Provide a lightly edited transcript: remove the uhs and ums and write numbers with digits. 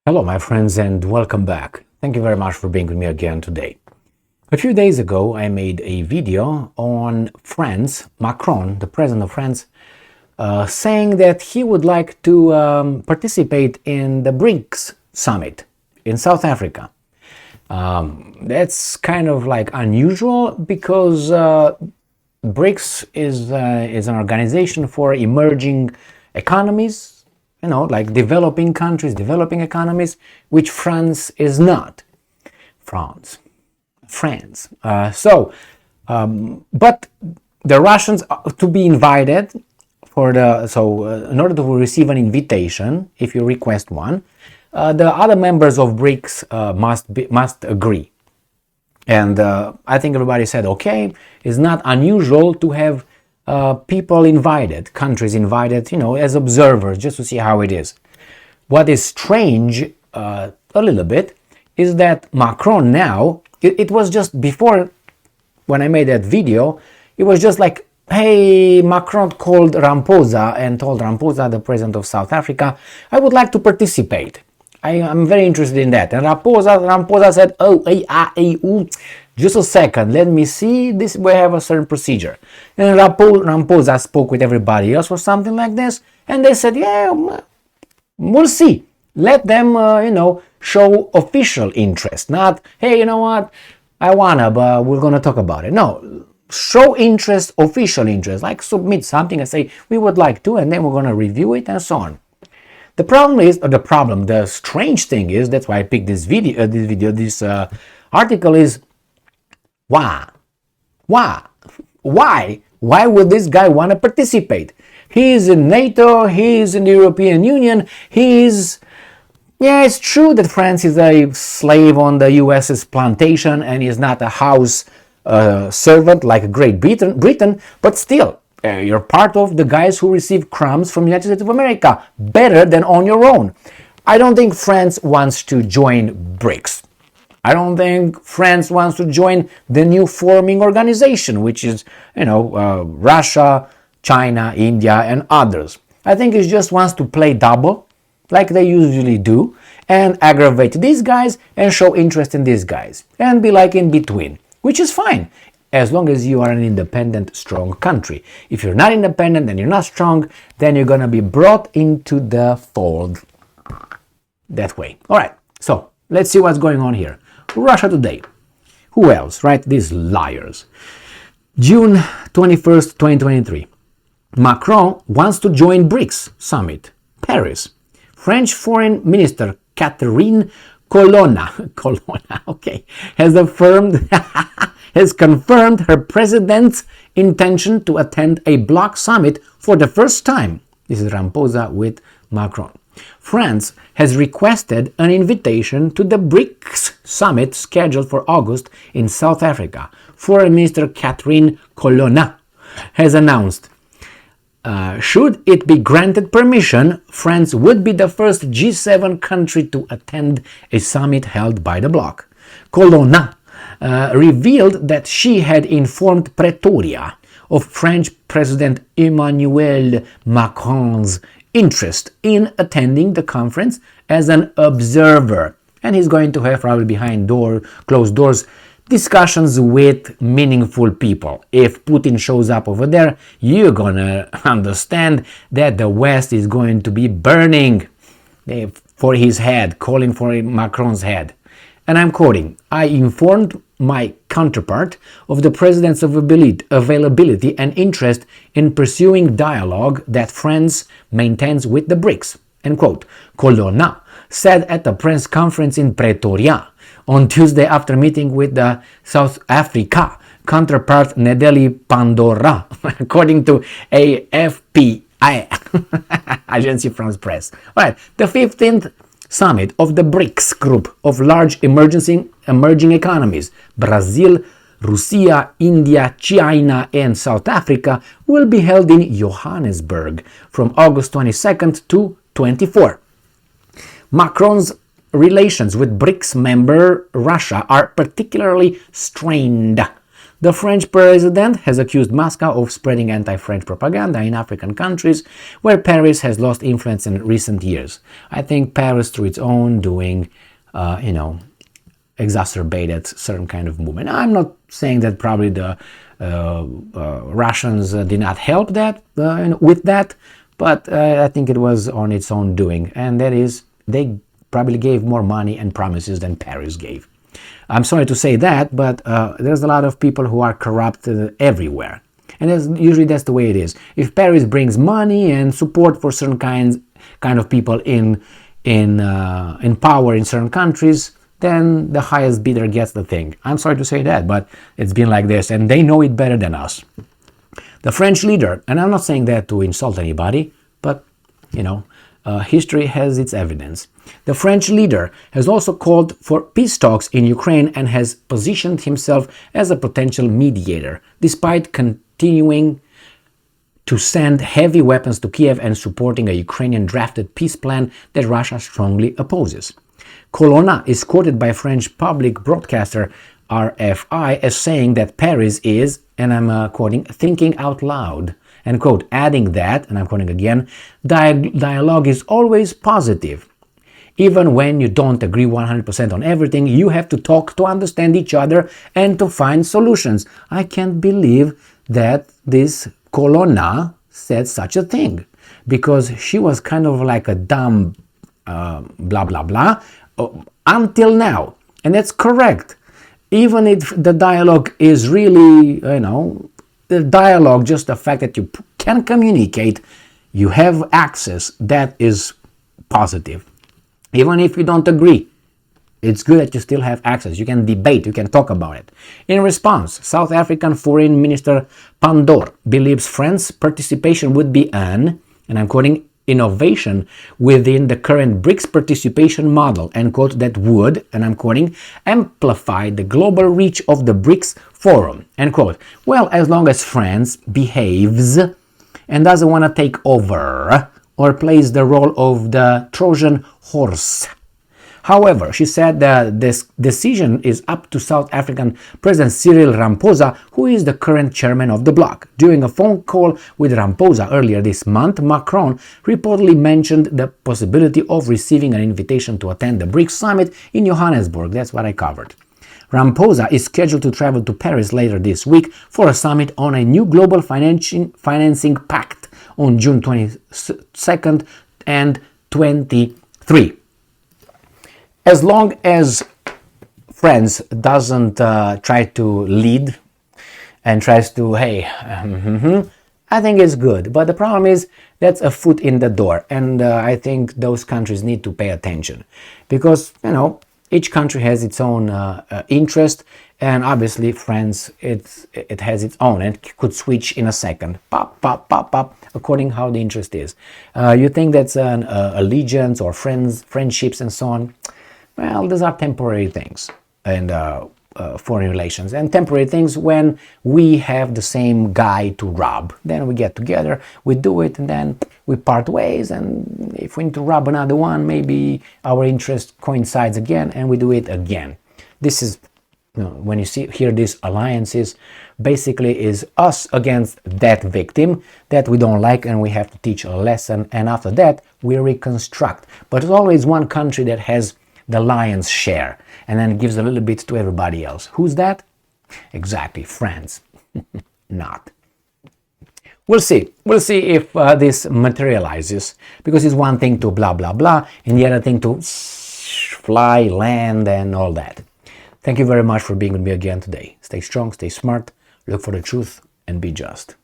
Hello, my friends, and welcome back. Thank you very much for being with me again today. A few days ago, I made a video on France, Macron, the president of France, saying that he would like to participate in the BRICS summit in South Africa. That's kind of like unusual because BRICS is an organization for emerging economies, like developing countries, developing economies, which France is not. France. But the Russians to be invited in order to receive an invitation, if you request one, the other members of BRICS must agree. And I think everybody said, okay, it's not unusual to have people invited, countries invited, as observers, just to see how it is. What is strange, a little bit, is that Macron now, it was just before, when I made that video, it was just like, hey, Macron called Ramaphosa and told Ramaphosa, the president of South Africa, I would like to participate. I'm very interested in that. And Ramaphosa said, just a second, let me see, this we have a certain procedure. And Ramaphosa spoke with everybody else or something like this, and they said, yeah, we'll see. Let them, show official interest, not, hey, you know what, I wanna, but we're gonna talk about it. No, show interest, official interest, like submit something and say, we would like to, and then we're gonna review it and so on. The strange thing is, that's why I picked this article is, why would this guy want to participate? He's in NATO, he's in the European Union, it's true that France is a slave on the US's plantation and is not a house servant like Great Britain, but still, you're part of the guys who receive crumbs from the United States of America, better than on your own. I don't think France wants to join BRICS. I don't think France wants to join the new forming organization, which is, Russia, China, India, and others. I think it just wants to play double, like they usually do, and aggravate these guys and show interest in these guys, and be like in between, which is fine, as long as you are an independent, strong country. If you're not independent and you're not strong, then you're going to be brought into the fold that way. All right, so let's see what's going on here. Russia Today. Who else, right? These liars. June 21st, 2023. Macron wants to join BRICS summit. Paris. French Foreign Minister Catherine Colonna, has confirmed her president's intention to attend a bloc summit for the first time. This is Ramaphosa with Macron. France has requested an invitation to the BRICS summit scheduled for August in South Africa. Foreign Minister Catherine Colonna has announced, should it be granted permission, France would be the first G7 country to attend a summit held by the bloc. Colonna revealed that she had informed Pretoria of French President Emmanuel Macron's interest in attending the conference as an observer, and he's going to have, probably behind closed doors, discussions with meaningful people. If Putin shows up over there, you're gonna understand that the West is going to be burning for his head, calling for Macron's head. And I'm quoting, I informed my counterpart of the president's availability and interest in pursuing dialogue that France maintains with the BRICS, end quote. Colonna said at a press conference in Pretoria on Tuesday after meeting with the South Africa counterpart Nedeli Pandora, according to AFP, Agence France Presse. All right, the 15th summit of the BRICS group of large emerging economies, Brazil, Russia, India, China, and South Africa, will be held in Johannesburg from August 22nd to 24. Macron's relations with BRICS member Russia are particularly strained The French president has accused Moscow of spreading anti-French propaganda in African countries where Paris has lost influence in recent years. I think Paris, through its own doing, exacerbated certain kind of movement. I'm not saying that probably the Russians did not help that with that, but I think it was on its own doing, and that is they probably gave more money and promises than Paris gave. I'm sorry to say that, but there's a lot of people who are corrupt everywhere, and usually that's the way it is. If Paris brings money and support for certain kind of people in power in certain countries, then the highest bidder gets the thing. I'm sorry to say that, but it's been like this, and they know it better than us. The French leader, and I'm not saying that to insult anybody, but, history has its evidence. The French leader has also called for peace talks in Ukraine and has positioned himself as a potential mediator, despite continuing to send heavy weapons to Kiev and supporting a Ukrainian drafted peace plan that Russia strongly opposes. Colonna is quoted by French public broadcaster RFI as saying that Paris is, and I'm quoting, thinking out loud, and quote, adding that, and I'm quoting again, dialogue is always positive. Even when you don't agree 100% on everything, you have to talk to understand each other and to find solutions. I can't believe that this Colonna said such a thing, because she was kind of like a dumb blah blah blah until now, and that's correct. Even if the dialogue is really, the dialogue, just the fact that you can communicate, you have access, that is positive. Even if you don't agree, it's good that you still have access. You can debate, you can talk about it. In response, South African Foreign Minister Pandor believes France's participation would be an, and I'm quoting, innovation within the current BRICS participation model, end quote, that would, and I'm quoting, amplify the global reach of the BRICS forum, end quote. Well, as long as France behaves and doesn't want to take over or plays the role of the Trojan horse. However, she said that this decision is up to South African President Cyril Ramaphosa, who is the current chairman of the bloc. During a phone call with Ramaphosa earlier this month, Macron reportedly mentioned the possibility of receiving an invitation to attend the BRICS summit in Johannesburg. That's what I covered. Ramaphosa is scheduled to travel to Paris later this week for a summit on a new global financing pact on June 22nd and 23. As long as France doesn't try to lead and tries to, I think it's good. But the problem is that's a foot in the door. And I think those countries need to pay attention. Because, each country has its own interest. And obviously France, it has its own. And it could switch in a second. Pop, pop, pop, pop, according how the interest is. You think that's an allegiance or friendships and so on? Well, these are temporary things and foreign relations, and temporary things when we have the same guy to rob. Then we get together, we do it, and then we part ways, and if we need to rob another one, maybe our interest coincides again, and we do it again. This is, when you hear these alliances, basically is us against that victim that we don't like, and we have to teach a lesson, and after that, we reconstruct. But there's always one country that has the lion's share, and then it gives a little bit to everybody else. Who's that? Exactly, France. Not. We'll see. We'll see if this materializes, because it's one thing to blah, blah, blah, and the other thing to fly, land, and all that. Thank you very much for being with me again today. Stay strong, stay smart, look for the truth, and be just.